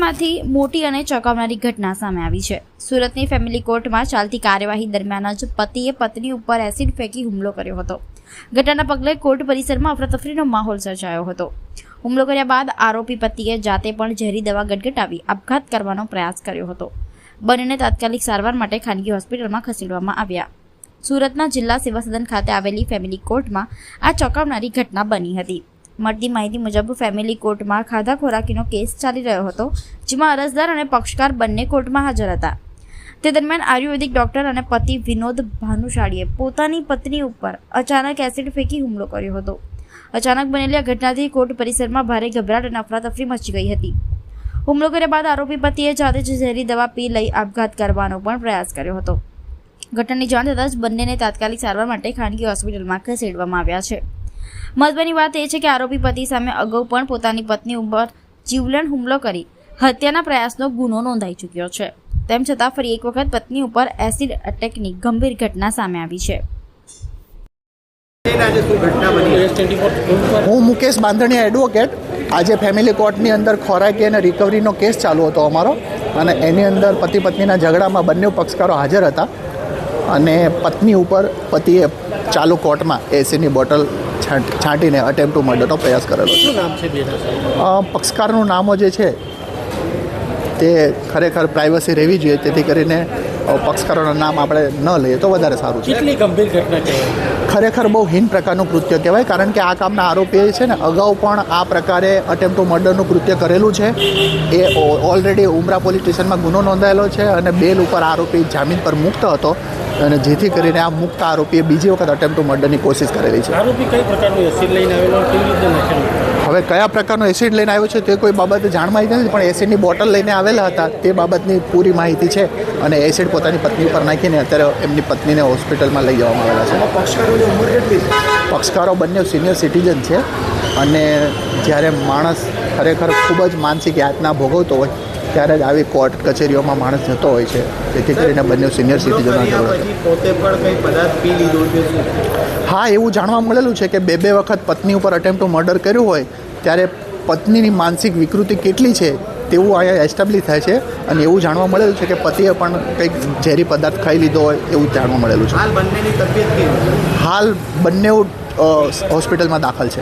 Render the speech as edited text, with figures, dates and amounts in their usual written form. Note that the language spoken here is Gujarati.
સુરતમાંથી મોટી અને ચોંકાવનારી ઘટના સામે આવી છે। સુરતની ફેમિલી કોર્ટમાં ચાલતી કાર્યવાહી દરમિયાન જ પતિએ પત્ની ઉપર એસિડ ફેંકી હુમલો કર્યો હતો। ઘટનાના પગલે કોર્ટ પરિસરમાં અફરાતફરીનો માહોલ સર્જાયો હતો। હુમલો કર્યા બાદ આરોપી પતિએ જાતે પણ ઝેરી દવા ગટગટાવી આપઘાત કરવાનો પ્રયાસ કર્યો હતો। બંનેને તાત્કાલિક સારવાર માટે ખાનગી હોસ્પિટલમાં ખસેડવામાં આવ્યા। સુરતના જિલ્લા સેવા સદન ખાતે આવેલી ફેમિલી કોર્ટમાં આ ચોંકાવનારી ઘટના બની હતી। મળતી માહિતી મુજબ ફેમિલી કોર્ટમાં ખાધા ખોરાકીનો કેસ ચાલી રહ્યો હતો, જેમાં અરજદાર અને પક્ષકાર બંને કોર્ટમાં હાજર હતા। તે દરમિયાન આયુર્વેદિક ડોક્ટર અને પતિ વિનોદ ભાનુશાળીએ પોતાની પત્ની ઉપર અચાનક એસિડ ફેંકી હુમલો કર્યો હતો। અચાનક બનેલી આ ઘટનાથી કોર્ટ પરિસરમાં ભારે ગભરાટ અને અફરાતફરી મચી ગઈ હતી। હુમલો કર્યા બાદ આરોપી પતિએ જાતે જ ઝેરી દવા પી લઈ આપઘાત કરવાનો પણ પ્રયાસ કર્યો હતો। ઘટનાની જાણ થતાં જ બંનેને તાત્કાલિક સારવાર માટે ખાનગી હોસ્પિટલમાં ખસેડવામાં આવ્યા છે। મહત્વની વાત એ છે કે આરોપી પતિ સામે અગાઉ પણ પોતાની પત્ની ઉપર જીવલેણ હુમલો કરી હત્યાના પ્રયાસનો ગુનો નોંધાઈ ચૂક્યો છે। તેમ છતાં ફરી એક વખત પત્ની ઉપર એસિડ અટેકની ગંભીર ઘટના સામે આવી છે। હું મુકેશ બાંધણીયા એડવોકેટ। આજે ફેમિલી કોર્ટની અંદર ખોરાકી અને રિકવરીનો કેસ ચાલુ હતો અમારો, અને એની અંદર પતિ પત્નીના ઝઘડામાં બંને પક્ષકારો હાજર હતા, અને પત્ની ઉપર પતિએ ચાલુ કોર્ટમાં એસિડની બોટલ છાંટીને અટેમ્પ્ટ ટુ મર્ડરનો પ્રયાસ કરેલો છે। શું નામ છે બેના? પક્ષકારનું નામો જે છે તે ખરેખર પ્રાઇવસી રહેવી જોઈએ, તેથી કરીને પક્ષકારોના નામ આપણે ન લઈએ તો વધારે સારું છે। કેટલી ગંભીર ઘટના કહેવાય? ખરેખર બહુ હીન પ્રકારનું કૃત્ય કહેવાય, કારણ કે આ કામના આરોપીએ છે ને અગાઉ પણ આ પ્રકારે અટેમ્પ્ટ ટુ મર્ડરનું કૃત્ય કરેલું છે। એ ઓલરેડી ઉમરા પોલીસ સ્ટેશનમાં ગુનો નોંધાયેલો છે, અને બેલ ઉપર આરોપી જામીન પર મુક્ત હતો, અને જેથી કરીને આ મુક્ત આરોપીએ બીજી વખત અટેમ્પ્ટ ટુ મર્ડરની કોશિશ કરેલી છે। આરોપી કઈ પ્રકારનું એસિડ લઈને આવેલો, કેવી રીતે નાખેલું? હવે કયા પ્રકારનો એસિડ લઈને આવ્યો છે તે કોઈ બાબતે જાણ માહિતી નથી, પણ એસિડની બોટલ લઈને આવેલા હતા તે બાબતની પૂરી માહિતી છે, અને એસિડ પોતાની પત્ની ઉપર નાખીને અત્યારે એમની પત્નીને હોસ્પિટલમાં લઈ જવામાં આવેલા છે। પક્ષકારો બંને સિનિયર સિટીઝન છે, અને જ્યારે માણસ ખરેખર ખૂબ જ માનસિક યાતના ભોગવતો હોય ત્યારે જ આવી કોર્ટ કચેરીઓમાં માણસ જતો હોય છે, જેથી કરીને બંને સિનિયર સિટીઝનો પોતે પણ કંઈ પદાર્થ પી લીધો છે? હા, એવું જાણવા મળેલું છે કે બે વખત પત્ની ઉપર અટેમ્પ્ટ ટુ મર્ડર કર્યું હોય ત્યારે પત્નીની માનસિક વિકૃતિ કેટલી છે તેવું અહીંયા એસ્ટાબ્લિશ થાય છે, અને એવું જાણવા મળેલું છે કે પતિએ પણ કંઈક ઝેરી પદાર્થ ખાઈ લીધો હોય એવું જાણવા મળેલું છે। હાલ બંનેની તબિયત કેવી? હાલ બંને હોસ્પિટલમાં દાખલ છે।